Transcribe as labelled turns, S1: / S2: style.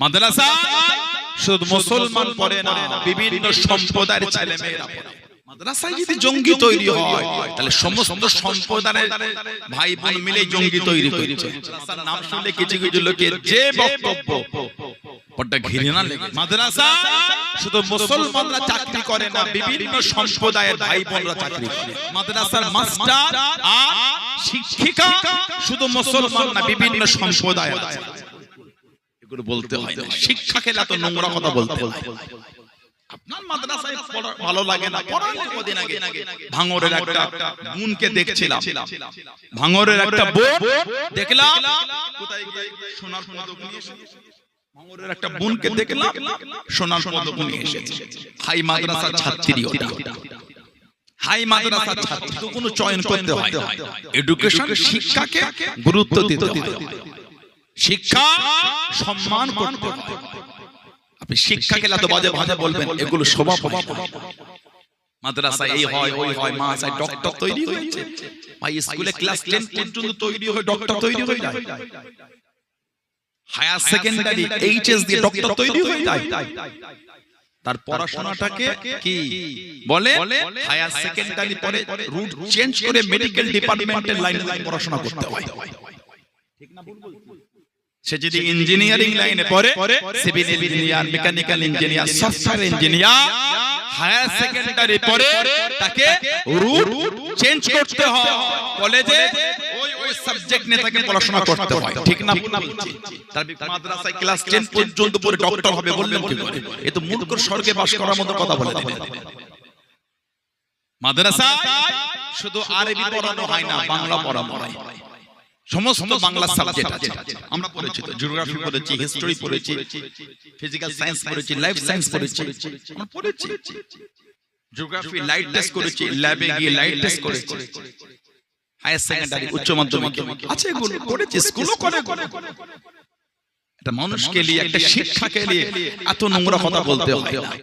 S1: মাদ্রাসা শুধু মুসলমান পড়ে না, বিভিন্ন সম্প্রদায়ের ছেলে মেয়েরা পড়ে। মাদ্রাসায় যদি জঙ্গি তৈরি হয় তাহলে সমস্ত সম্প্রদায়ের ভাই বোন মিলে জঙ্গি তৈরি করছে। মাদ্রাসার নাম শুনলে কিছু কিছু লোকের যে বক্তব্য বড় ঘৃণা লাগে। মাদ্রাসা শুধু মুসলমানরা চাকরি করে না, বিভিন্ন সম্প্রদায়ের ভাই বোনরা চাকরি করে। মাদ্রাসার মাস্টার আর শিক্ষিকা শুধু মুসলমান না, বিভিন্ন সম্প্রদায়ের আছে। এগুলো বলতে হয় না, শিক্ষাকে এত নোংরা কথা বলতে হয়। আপনার মাদ্রাসায় ভালো লাগে না, পড়ালে কদিন আগে ভাঙরের একটা বোনকে দেখছিলাম, ভাঙরের একটা বোন দেখলাম, কোথায় গিয়ে সোনার পদক নিয়ে এসেছে। ভাঙরের একটা বোনকে দেখলাম সোনার পদক নিয়ে এসেছে। হাই মাদ্রাসার ছাত্রী ওটা, হাই মাদ্রাসার ছাত্রী। তো কোনো চয়ন করতে হয়, এডুকেশন শিক্ষাকে গুরুত্ব দিতে হয়, শিক্ষা সম্মান করতে হয়। আপনি শিক্ষাকে এত বাজে ভাষা বলবেন, এগুলো স্বভাব। মাদ্রাসায় এই হয় ওই হয়, মাদ্রাসায় ডক্টর তৈরি হয়েছে ভাই, স্কুলে ক্লাস 10 পর্যন্ত তৈরি হয়ে ডক্টর তৈরি হয়ে যায়, হায়ার সেকেন্ডারি এইচএস দিয়ে ডক্টর তৈরি হয়ে যায়। তার পড়াশোনাটাকে কি বলে, হায়ার সেকেন্ডারি পরে রুট চেঞ্জ করে মেডিকেল ডিপার্টমেন্টের লাইনে পড়াশোনা করতে হয়। ঠিক না ভুল বলছি? সে যদি ইঞ্জিনিয়ারিং লাইনে পড়ে, civil engineer, mechanical engineer, software engineer, higher secondary পড়ে তাকে রুট চেঞ্জ করতে হয়, কলেজে ওই সাবজেক্ট নিয়ে তাকে পড়াশোনা করতে হয়। ঠিক না ভুল বলছি? তার মাদ্রাসায় ক্লাস 10 পর্যন্ত পড়ে ডক্টর হবে বললেন কি করে? এ তো মূর্খর স্বর্গে বাস করার মতো কথা বলে দিলেন। মাদ্রাসা শুধু আরবি পড়ানো হয় না, বাংলা পড়ানো হয়। সমস্ত বাংলা সাবজেক্ট আছে, আমরা পড়েছি তো, জিওগ্রাফি পড়েছি, হিস্টরি পড়েছি, ফিজিক্যাল সায়েন্স পড়েছি, লাইফ সায়েন্স পড়েছি, আমরা পড়েছি। জিওগ্রাফি লাইট টেস্ট করেছি, ল্যাবে গিয়ে লাইট টেস্ট করেছি। হায়ার সেকেন্ডারি উচ্চ মাধ্যমিক আছে, এগুলো পড়েছি, স্কুলও করে। এটা মানুষকে নিয়ে, একটা শিক্ষাকে নিয়ে এত নোংরা কথা বলতে হয়।